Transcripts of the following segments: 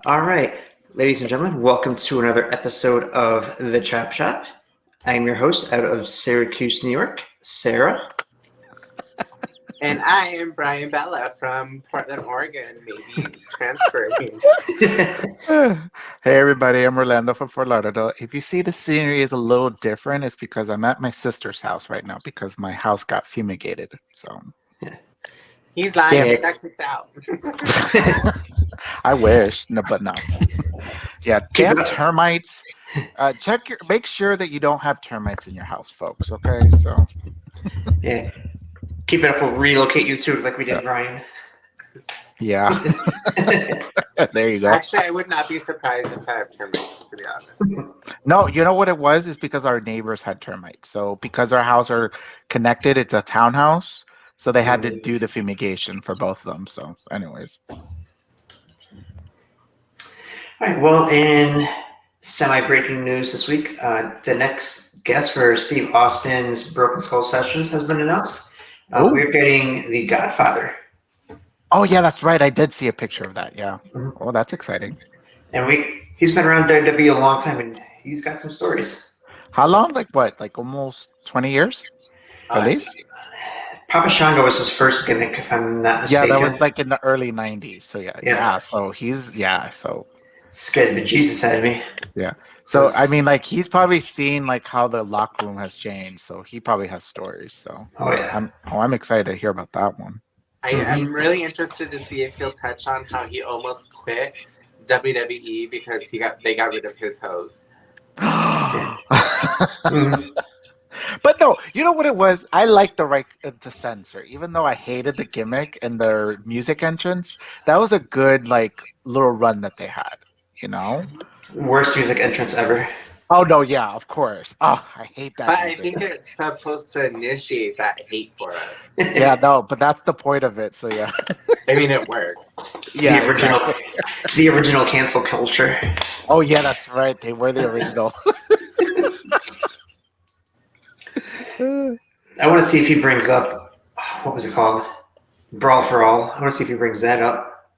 All right, ladies and gentlemen, welcome to another episode of The Chop Shop. I am your host out of Syracuse, New York, Sarah. And I am Bryan Bella from Portland, Oregon, maybe transferring. Hey everybody, I'm Orlando from Fort Lauderdale. If you see the scenery is a little different, it's because I'm at my sister's house right now because my house got fumigated. So He's lying. Damn He it. got kicked out. I wish, no, but no. Yeah, Keep damn it up. termites. Make sure that you don't have termites in your house, folks. Okay, so Yeah, keep it up. We'll relocate you too, like we did Brian. yeah, there you go. Actually, I would not be surprised if I have termites, to be honest. No, you know what it was? It's because our neighbors had termites. So because our house are connected, it's a townhouse. So they had to do the fumigation for both of them. So, anyways. All right, well, in semi-breaking news this week, the next guest for Steve Austin's Broken Skull Sessions has been announced. We're getting The Godfather. Oh yeah, that's right. I did see a picture of that. Yeah. Mhm. Oh, that's exciting. And he's been around WWE a long time, and he's got some stories. How long? Like what? Like almost 20 years? At least? Papa Shango was his first gimmick, if I'm not Yeah, mistaken. that was like in the early 90s. So yeah. So Scared the bejesus out of me. yeah. So I mean, like he's probably seen like how the locker room has changed. So he probably has stories. So Oh yeah. I'm excited to hear about that one. I'm really interested to see if he'll touch on how he almost quit WWE because they got rid of his hose. But no, you know what it was? I liked the right to censor, even though I hated the gimmick and their music entrance. That was a good like little run that they had, you know? Worst music entrance ever. Oh no, yeah, of course. Oh, I hate that. But music. I think it's supposed to initiate that hate for us. Yeah, no, but that's the point of it. So yeah. I mean, it worked. Yeah, the original cancel culture. Oh yeah, that's right. They were the original. I want to see if he brings up what was it called? Brawl for All. I want to see if he brings that up.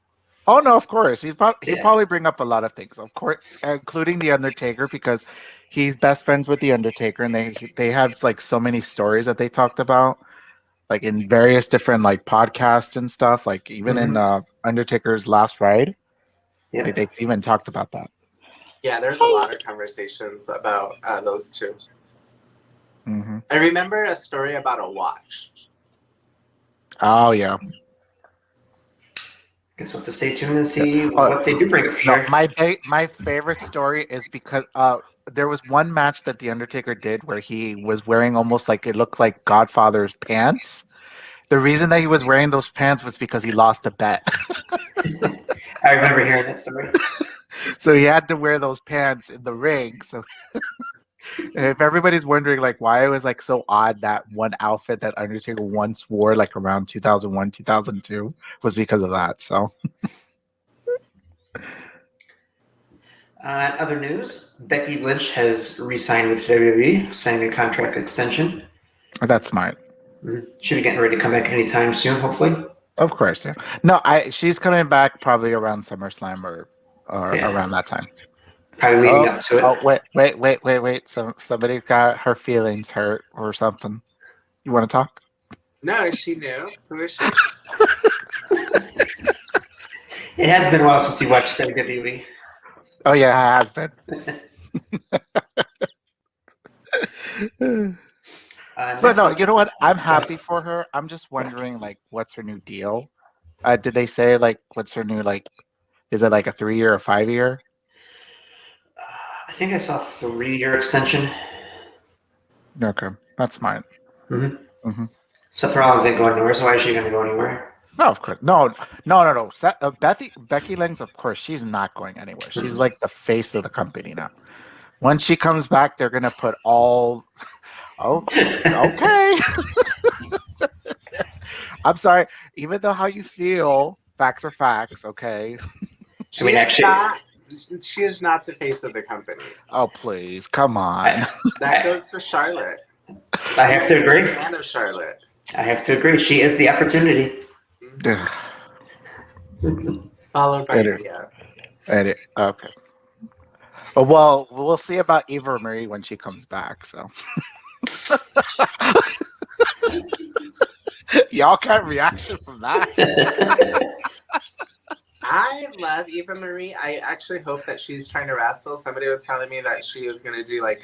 Oh no, of course. He'll probably bring up a lot of things, of course, including the Undertaker, because he's best friends with the Undertaker, and they have like so many stories that they talked about, like in various different like podcasts and stuff. Like even in Undertaker's Last Ride, like, they even talked about that. Yeah, there's a lot of conversations about those two. Mm-hmm. I remember a story about a watch. Oh yeah. Guess we'll have to stay tuned and see what they do bring up for sure. My favorite story is because there was one match that the Undertaker did where he was wearing almost like it looked like Godfather's pants. The reason that he was wearing those pants was because he lost a bet. I remember hearing that story. So he had to wear those pants in the ring. So if everybody's wondering like why it was like so odd that one outfit that Undertaker once wore like around 2001, 2002 was because of that. So other news, Becky Lynch has re-signed with WWE, signing a contract extension. that's smart. Should be getting ready to come back anytime soon, hopefully. Of course, yeah. No, she's coming back probably around SummerSlam or around that time. Probably leading up to it. Oh, wait. Somebody's got her feelings hurt or something. You want to talk? No, is she new? Who is she? It has been a while since you watched WWE. Oh, yeah, it has been. But no, you know what? I'm happy for her. I'm just wondering, like, what's her new deal? Did they say, like, what's her new, like, is it like a 3-year or 5-year? I think I saw a 3-year extension. Okay, that's smart. Seth Rollins ain't going nowhere, so why is she going to go anywhere? No, of course. No. Becky Lynch, of course, she's not going anywhere. She's like the face of the company now. Once she comes back, they're going to put all... Oh, okay. I'm sorry. Even though how you feel, facts are facts, okay? She is not the face of the company. Oh, please. Come on. That goes for Charlotte. I have to agree. I'm a fan of Charlotte. I have to agree. She is the opportunity. Followed by India. Okay. Well, we'll see about Eva Marie when she comes back. So y'all got reaction from that. I love Eva Marie. I actually hope that she's trying to wrestle. Somebody was telling me that she was going to do like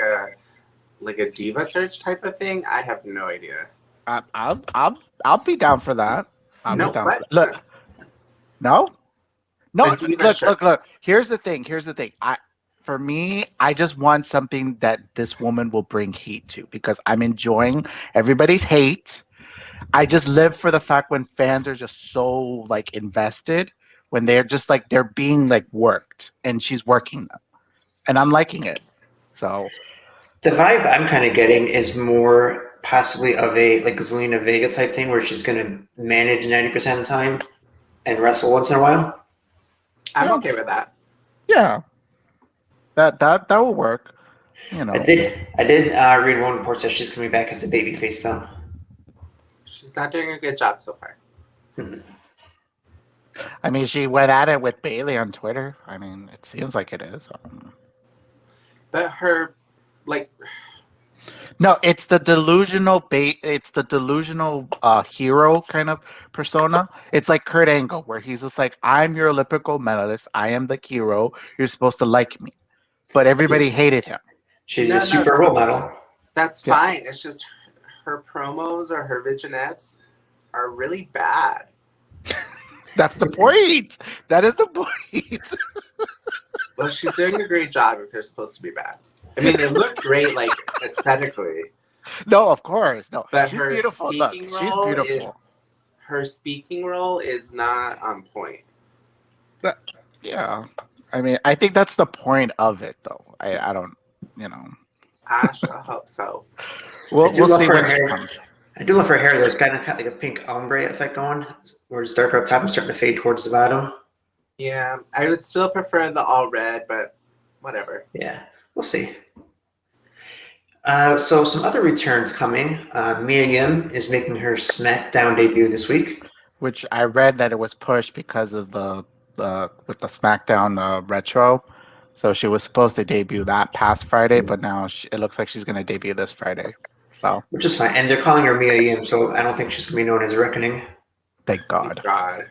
a diva search type of thing. I have no idea. I'll be down for that. No, what? Look, no, A diva search. look. Here's the thing. For me, I just want something that this woman will bring heat to because I'm enjoying everybody's hate. I just live for the fact when fans are just so like invested, when they're just like they're being like worked, and she's working them, and I'm liking it. So The vibe I'm kind of getting is more possibly of a like Zelina Vega type thing where she's going to manage 90% of the time and wrestle once in a while. I'm okay with that. yeah, that will work. You know, I did read one report that she's coming back as a babyface though. She's not doing a good job so far. I mean, she went at it with Bailey on Twitter. I mean, it seems like it is. But her, like, no, it's the delusional it's the delusional hero kind of persona. It's like Kurt Angle, where he's just like, I'm your Olympic gold medalist. I am the hero. You're supposed to like me. But everybody hated him. She's a super role model. That's fine. It's just her promos or her vignettes are really bad. That's the point. That is the point. Well, she's doing a great job if they're supposed to be bad. I mean, it looked great, like, aesthetically. No, of course. No, But she's her beautiful. Look, she's beautiful. Her speaking role is not on point. Yeah. I mean, I think that's the point of it, though. I don't, you know. I hope so. We'll see when she comes. I do love her hair. There's kind of like a pink ombre effect going, where it's darker up top and starting to fade towards the bottom. Yeah, I would still prefer the all red, but whatever. Yeah, we'll see. So some other returns coming. Mia Yim is making her SmackDown debut this week. Which I read that it was pushed because of the with the SmackDown retro. So she was supposed to debut that past Friday, but now it looks like she's going to debut this Friday. So, which is fine. And they're calling her Mia Yim, so I don't think she's going to be known as Reckoning. Thank God. Thank God.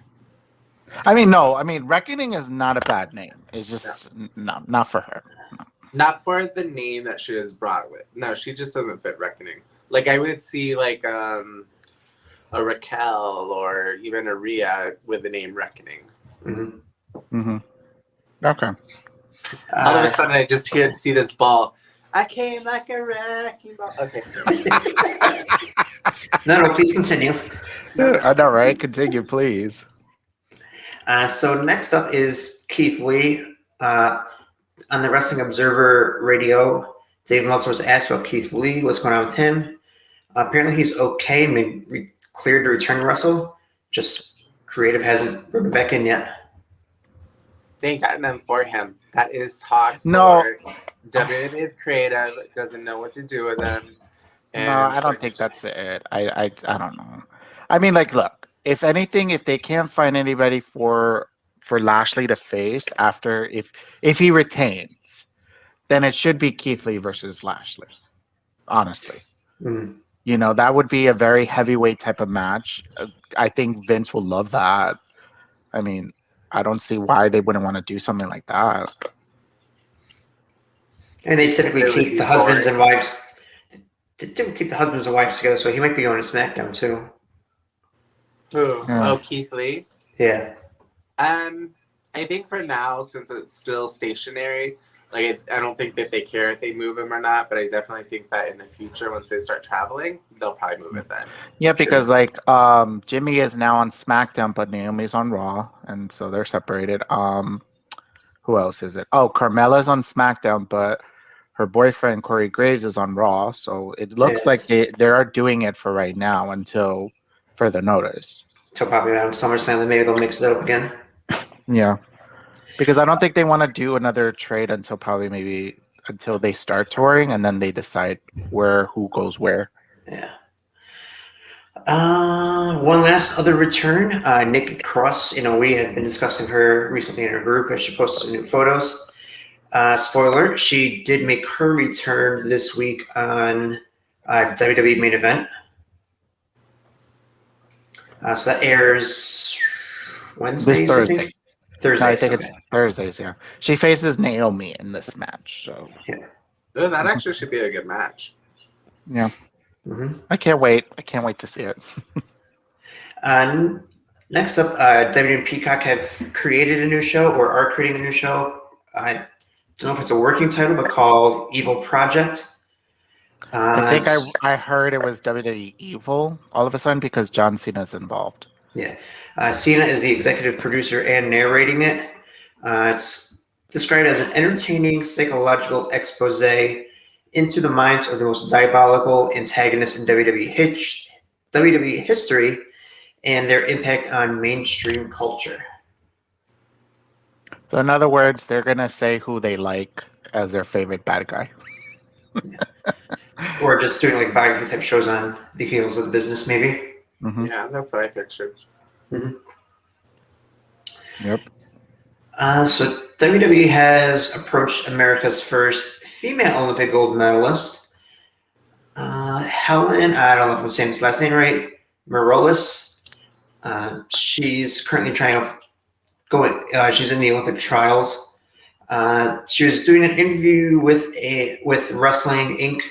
I mean, no. I mean, Reckoning is not a bad name. It's just not for her. No. Not for the name that she was brought with. No, she just doesn't fit Reckoning. Like, I would see, like, a Raquel or even a Rhea with the name Reckoning. Mm-hmm. Mm-hmm. Okay. All of a sudden, I just see this ball. I came like a wrecking ball. Okay. No, please continue. I know, right? Continue, please. So next up is Keith Lee. On the Wrestling Observer Radio, Dave Meltzer was asked about Keith Lee, what's going on with him. Apparently he's okay and cleared to return to wrestle. Just creative hasn't brought him back in yet. They ain't gotten them for him. That is talk No. for WWE creative doesn't know what to do with them. No, I don't think that's it. I don't know. I mean, like, look, if anything, if they can't find anybody for Lashley to face after if he retains, then it should be Keith Lee versus Lashley. Honestly. Mm. You know, that would be a very heavyweight type of match. I think Vince will love that. I mean, I don't see why they wouldn't want to do something like that. And they typically keep the husbands and wives. They typically keep the husbands and wives together, so he might be going to SmackDown too. Who? Yeah. Oh, Keith Lee? Yeah. I think for now, since it's still stationary, like I don't think that they care if they move him or not, but I definitely think that in the future, once they start traveling, they'll probably move it then. Yeah, because like Jimmy is now on SmackDown, but Naomi's on Raw, and so they're separated. Who else is it? Oh, Carmella's on SmackDown, but her boyfriend Corey Graves is on Raw. So it looks like they are doing it for right now until further notice. Until probably around SummerSlam, then maybe they'll mix it up again. Yeah, because I don't think they want to do another trade until they start touring, and then they decide who goes where. Yeah. One last other return, Nikki Cross. We had been discussing her recently in our group as she posted some new photos. Spoiler, she did make her return this week on WWE Main Event. So that airs Wednesdays, This I Thursday. think. Thursdays. No, I think okay. it's Thursdays. Yeah, she faces Naomi in this match. So Oh, that actually should be a good match. yeah, Mm-hmm. I can't wait. I can't wait to see it. Next up, WWE and Peacock have created a new show or are creating a new show. I don't know if it's a working title, but called Evil Project. I think I heard it was WWE Evil all of a sudden because John Cena's involved. Yeah. Cena is the executive producer and narrating it. It's described as an entertaining psychological expose into the minds of the most diabolical antagonists in WWE history and their impact on mainstream culture. So in other words, they're gonna say who they like as their favorite bad guy. Or just doing like biography type shows on the heels of the business, maybe. Mm-hmm. Yeah, that's what I pictured. Mm-hmm. Yep. So WWE has approached America's first female Olympic gold medalist, Helen. I don't know if I'm saying this last name right. Morales. She's currently trying to she's in the Olympic trials. She was doing an interview with Wrestling Inc.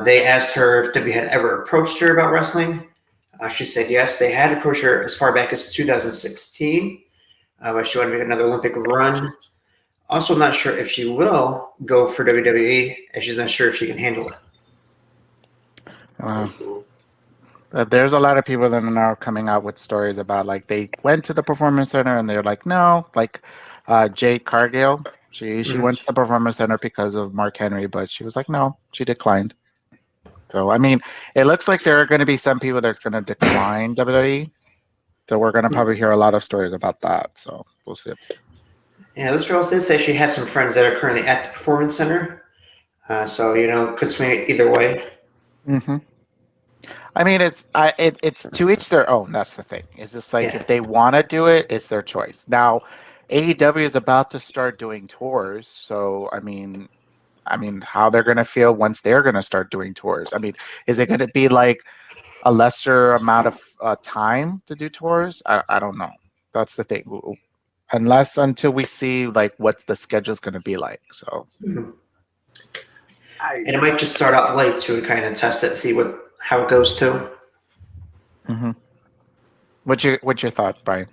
They asked her if WWE had ever approached her about wrestling. She said yes, they had approached her as far back as 2016, but she wanted to make another Olympic run. Also, I'm not sure if she will go for WWE, and she's not sure if she can handle it. There's a lot of people that are now coming out with stories about like they went to the performance center and they're like, no, like Jade Cargill, she went to the performance center because of Mark Henry, but she was like, no, she declined. So I mean, it looks like there are going to be some people that's going to decline WWE. So we're going to probably hear a lot of stories about that. So we'll see. Yeah, this girl did say she has some friends that are currently at the performance center. So could swing it either way. Mm-hmm. I mean, it's to each their own. That's the thing. It's just like if they want to do it, it's their choice. Now, AEW is about to start doing tours, so I mean, how they're going to feel once they're going to start doing tours. I mean, is it going to be like a lesser amount of time to do tours? I don't know. That's the thing. Until we see like what the schedule is going to be like. So, and it might just start out late to kind of test it, see how it goes too. Mm-hmm. What's your thought, Brian?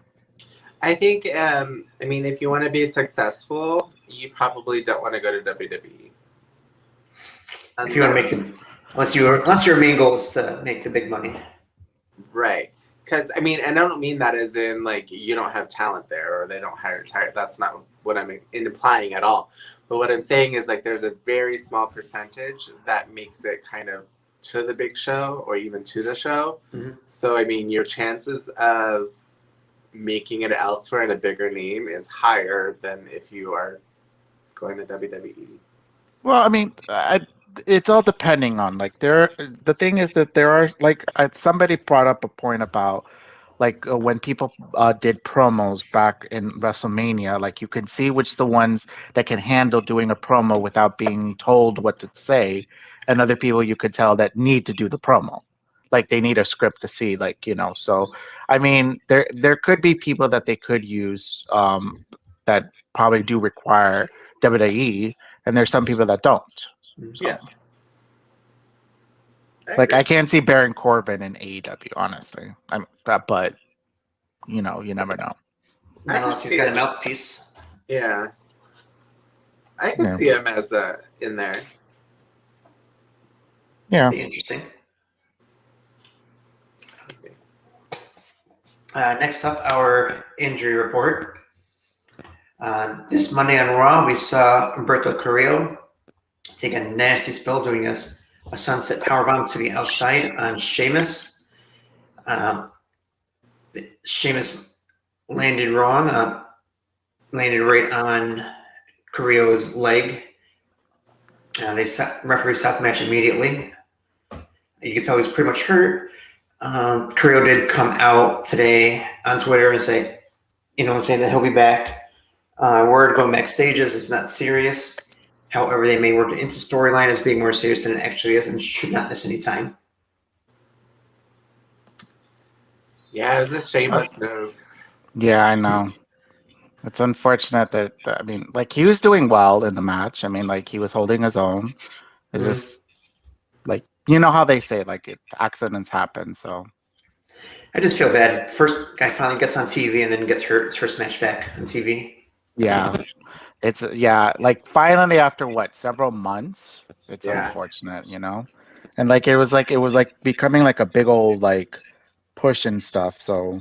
I think, if you want to be successful, you probably don't want to go to WWE. If you want to make unless your main goal is to make the big money. Right. Because, and I don't mean that as in, like, you don't have talent there or they don't hire talent. That's not what I'm implying at all. But what I'm saying is, like, there's a very small percentage that makes it kind of to the big show or even to the show. Mm-hmm. So, your chances of making it elsewhere in a bigger name is higher than if you are going to WWE. Well, it's all depending on like the thing is that there are like somebody brought up a point about like when people did promos back in WrestleMania, like you can see which the ones that can handle doing a promo without being told what to say, and other people you could tell that need to do the promo, like they need a script to see, like So there could be people that they could use that probably do require WWE, and there's some people that don't. So. Yeah. Like I can't see Baron Corbin in AEW, honestly. But you never know. Unless he's got a mouthpiece. Yeah, I can see him as in there. Yeah, be interesting. Next up, our injury report. This Monday on Raw, we saw Humberto Carrillo take a nasty spill doing a sunset powerbomb to the outside on Sheamus. Sheamus landed wrong, landed right on Carrillo's leg. Referee stopped the match immediately. You can tell he's pretty much hurt. Carrillo did come out today on Twitter and say, saying that he'll be back. Word going backstage is it's not serious. However, they may work it into storyline as being more serious than it actually is and should not miss any time. Yeah, it was a shameless move. Yeah, I know. It's unfortunate that he was doing well in the match. I mean, like he was holding his own. It's just like how they say accidents happen. So I just feel bad. First guy finally gets on TV and then gets hurt his first match back on TV. yeah, it's like finally after several months. It's unfortunate, and it was becoming like a big old push and stuff. So,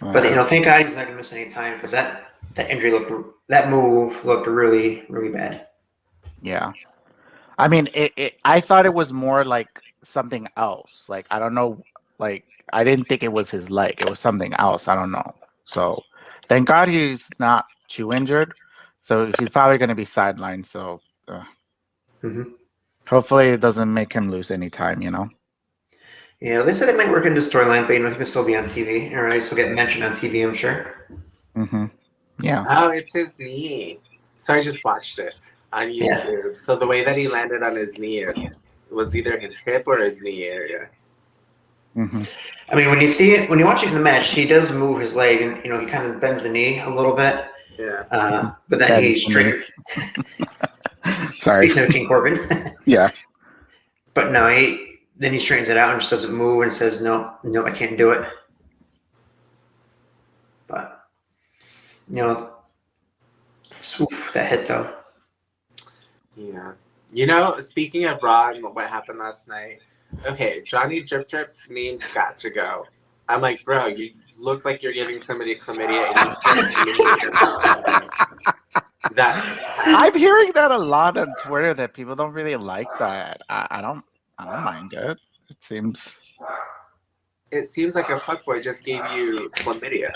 but thank God he's not gonna miss any time because that that move looked really really bad. Yeah. I mean, I thought it was more like something else. Like, I don't know. Like, I didn't think it was his leg. It was something else. I don't know. So, thank God he's not too injured. So, he's probably going to be sidelined. So, hopefully it doesn't make him lose any time, Yeah, they said it might work into storyline, but he can still be on TV. Or he'll get mentioned on TV, I'm sure. Mm-hmm. Yeah. Oh, it's his knee. So I just watched it on YouTube. Yeah. So the way that he landed on his knee, it was either his hip or his knee area. Mm-hmm. I mean, when you see it, when you watch it in the match, he does move his leg, and he kind of bends the knee a little bit. Yeah. But then he's straight. Sorry. Speaking of King Corbin. Yeah. But no, then he straightens it out and just doesn't move and says, "No, I can't do it." But that hit though. Yeah. Speaking of Raw and what happened last night, okay, Johnny Drip Drip's name's got to go. I'm like, bro, you look like you're giving somebody chlamydia and you just I'm hearing that a lot on Twitter that people don't really like that. I don't mind it. It seems like a fuckboy just gave you chlamydia.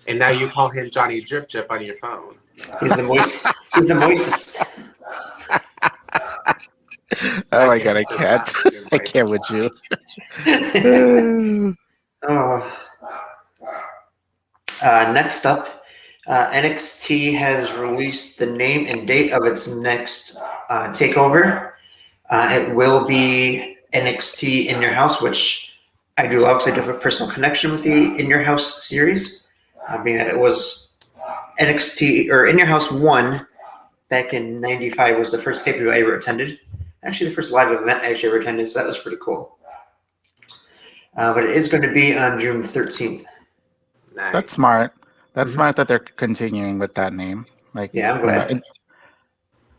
And now you call him Johnny Drip Drip on your phone. He's the moistest. Oh my God, I can't. I can't with you. Next up, NXT has released the name and date of its next takeover. It will be NXT In Your House, which I do love because I do have a personal connection with the In Your House series, being that it was NXT or In Your House 1 back in '95 was the first pay-per-view I ever attended. Actually, the first live event I actually ever attended, so that was pretty cool. But it is going to be on June 13th. Nice. That's smart. That's smart that they're continuing with that name. Yeah, I'm glad.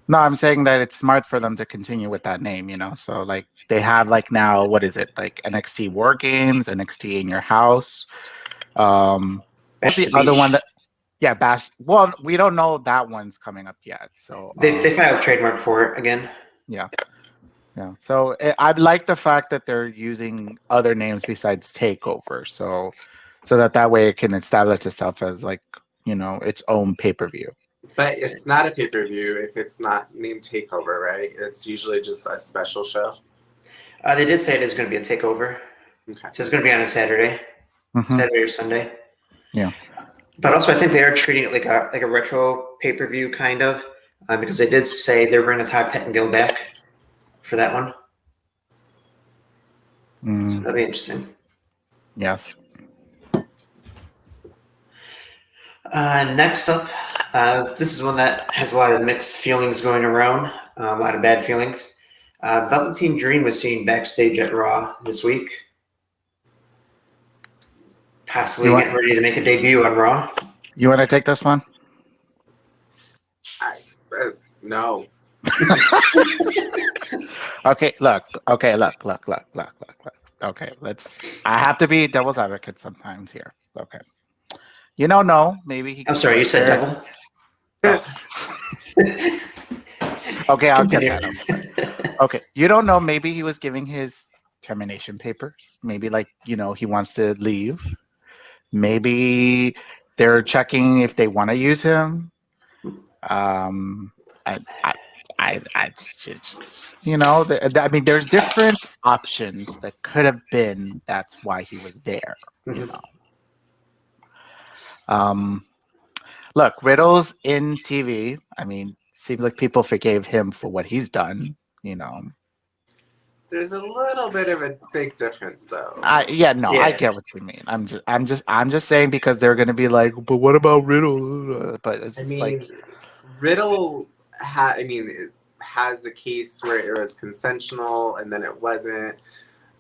No, I'm saying that it's smart for them to continue with that name, So they have now, what is it? NXT War Games, NXT In Your House. What's the other one that? Yeah, Bash. Well, we don't know that one's coming up yet. So they filed trademark for it again. Yeah. Yeah. So I like the fact that they're using other names besides Takeover. So that way it can establish itself as its own pay-per-view. But it's not a pay-per-view if it's not named Takeover, right? It's usually just a special show. They did say it is going to be a takeover. Okay. So it's going to be on a Saturday, Saturday or Sunday. Yeah. But also, I think they are treating it like a retro pay-per-view kind of, because they did say they're bringing Todd Pettengill back for that one. So that'll be interesting. Yes. Next up, this is one that has a lot of mixed feelings going around, a lot of bad feelings. Velveteen Dream was seen backstage at Raw this week. Possibly getting ready to make a debut on Raw. You want to take this one? No. Okay, look. Okay, I have to be devil's advocate sometimes here. Okay. No, maybe he. I'm sorry, you said devil? Oh. Okay, I'll get that. Okay, you don't know. Maybe he was giving his termination papers. Maybe he wants to leave. Maybe they're checking if they want to use him. I I just, I mean, there's different options that could have been. That's why he was there. You Mhm. know. Look, Riddle's in TV. I mean, seems like people forgave him for what he's done. You know. There's a little bit of a big difference, though. I Yeah. get what you mean. I'm just saying because they're gonna be like, but what about Riddle? But it's I just like, mean, Riddle it has a case where it was consensual and then it wasn't.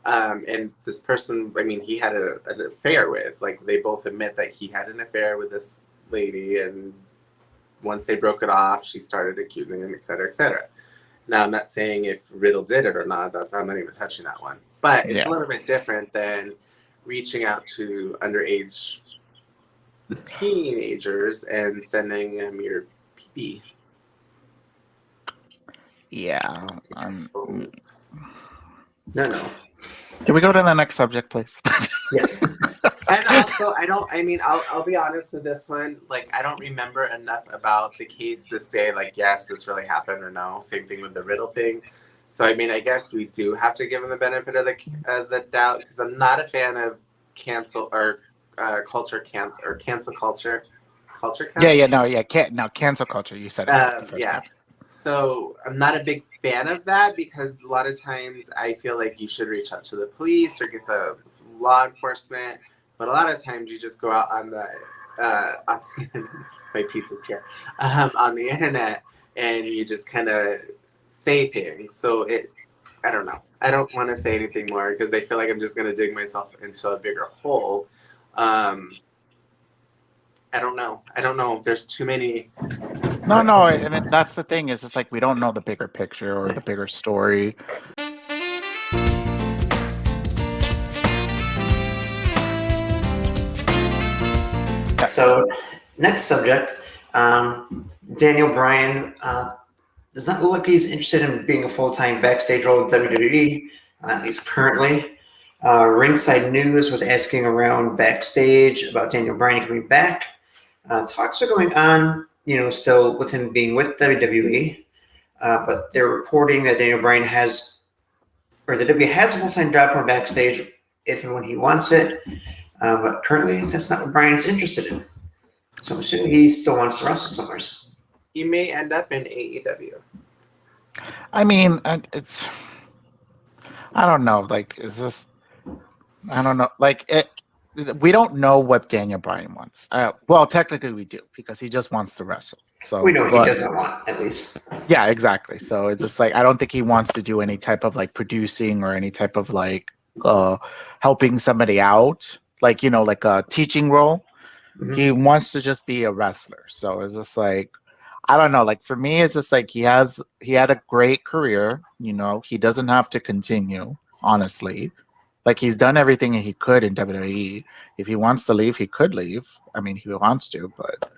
And this person, I mean, he had an affair with. Like, they both admit that he had an affair with this lady, and once they broke it off, she started accusing him, et cetera, et cetera. Now, I'm not saying if Riddle did it or not. I'm not even touching that one. But it's a yeah, little bit different than reaching out to underage teenagers and sending them your pee. yeah. No. Can we go to the next subject, please? Yes. And also, I'll be honest with this one. Like, I don't remember enough about the case to say, like, yes, this really happened or no. Same thing with the Riddle thing. So, I mean, I guess we do have to give him the benefit of the doubt, because I'm not a fan of cancel or cancel culture. Culture cancel? Cancel culture. You said it the first Yeah. time. So I'm not a big fan of that, because a lot of times I feel like you should reach out to the police or get the law enforcement, but a lot of times you just go out on the my pizza's here, on the internet, and you just kind of say things. So I don't know. I don't want to say anything more because I feel like I'm just going to dig myself into a bigger hole. I don't know. There's too many. No, and that's the thing is, it's like we don't know the bigger picture or the bigger story. So, next subject, Daniel Bryan does not look like he's interested in being a full-time backstage role at WWE, at least currently. Ringside News was asking around backstage about Daniel Bryan coming back. Talks are going on, still with him being with WWE, but they're reporting that Daniel Bryan the WWE has a full-time job for him backstage if and when he wants it. But currently, that's not what Bryan's interested in. So I'm assuming he still wants to wrestle somewhere. He may end up in AEW. I mean, I don't know. Like, I don't know. Like, we don't know what Daniel Bryan wants. Well, technically we do, because he just wants to wrestle. So We know he doesn't want, at least. Yeah, exactly. So it's just like, I don't think he wants to do any type of like producing or any type of like helping somebody out, like like a teaching role. Mhm. He wants to just be a wrestler. So it's just like, I don't know. Like, for me, it's just like he had a great career. He doesn't have to continue. Honestly, like, he's done everything he could in WWE. If he wants to leave, he could leave. I mean, he wants to, but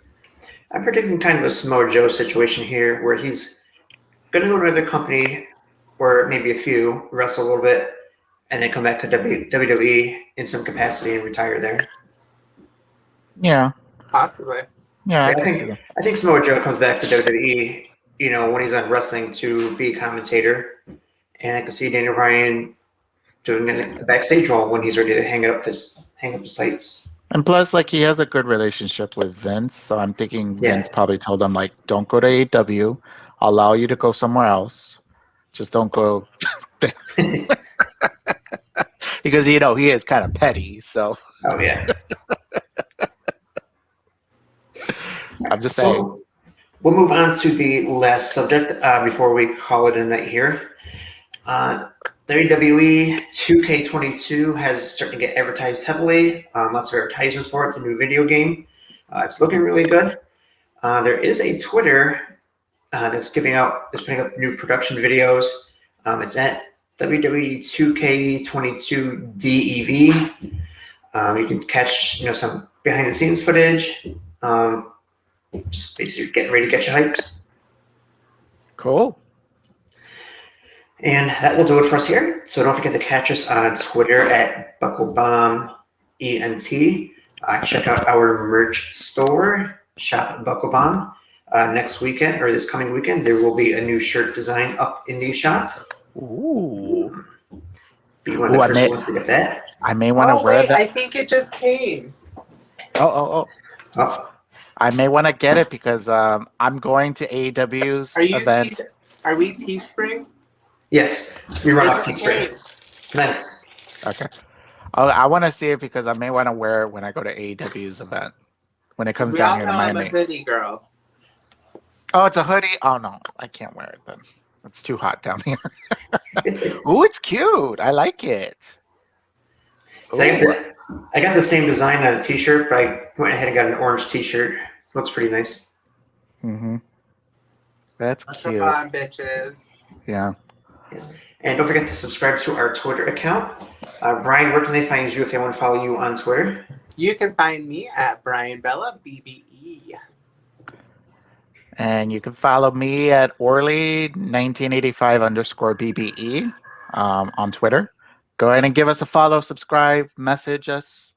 I'm predicting kind of a Samoa Joe situation here where he's going to go to another company or maybe a few, wrestle a little bit, and then come back to WWE in some capacity and retire there. yeah, Possibly. yeah. I think Samoa Joe comes back to WWE, when he's on wrestling to be a commentator, and I can see Daniel Bryan doing a backstage role when he's ready to hang up his tights. And plus, like, he has a good relationship with Vince, so I'm thinking Yeah. Vince probably told him, like, don't go to AEW. I'll allow you to go somewhere else. Just don't go there. Because, he is kind of petty, so Oh, yeah. I'm just saying. So we'll move on to the last subject before we call it a night here. WWE 2K22 has started to get advertised heavily. Lots of advertisements for it, the new video game. It's looking really good. There is a Twitter that's putting up new production videos. It's at WWE 2K22 DEV. You can catch some behind the scenes footage. Just basically getting ready to get you hyped. Cool. And that will do it for us here. So don't forget to catch us on Twitter at BuckleBombENT. Check out our merch store, shop at BuckleBomb. next weekend or this coming weekend, there will be a new shirt design up in the shop. Ooh. Be one of the first ones to get that. I may want to Oh wear wait, that. I think it just came. Oh. Oh, I may want to get it because I'm going to AEW's event. Are we Teespring? yes. We run It off just Teespring. came. Nice. Okay. I want to see it because I may want to wear it when I go to AEW's event when it comes We down all here know to I'm a Miami. hoodie girl. Oh, it's a hoodie. Oh no, I can't wear it then. It's too hot down here. Ooh, it's cute. I like it. So Ooh. I got the same design on a t-shirt, but I went ahead and got an orange t-shirt. Looks pretty nice. Mm-hmm. That's Come cute. on, bitches. Yeah. Yes. And don't forget to subscribe to our Twitter account. Brian, where can they find you if they want to follow you on Twitter? You can find me at Bryan Bella BBE. And you can follow me at Orly1985_BBE on Twitter. Go ahead and give us a follow, subscribe, message us,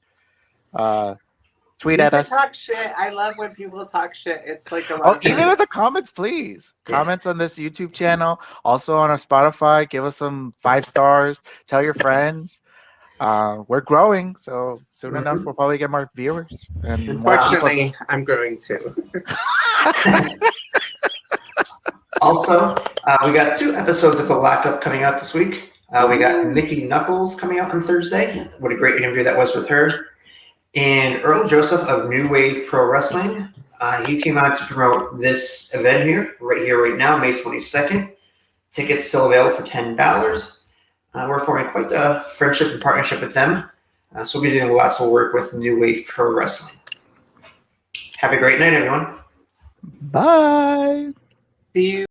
tweet You at can us. talk shit. I love when people talk shit. It's like a lot Oh, of fun. even in the comments, please. Yes. Comments on this YouTube channel. Also on our Spotify. Give us some 5 stars. Tell your friends. We're growing, so soon enough we'll probably get more viewers and more people. Unfortunately, I'm growing too. Also, we got 2 episodes of The Lockup coming out this week. We got Mickey Knuckles coming out on Thursday. What a great interview that was with her. And Earl Joseph of New Wave Pro Wrestling. He came out to promote this event here, right now, May 22nd. Tickets still available for $10. We're forming quite the friendship and partnership with them. So we'll be doing lots of work with New Wave Pro Wrestling. Have a great night, everyone. Bye. See you.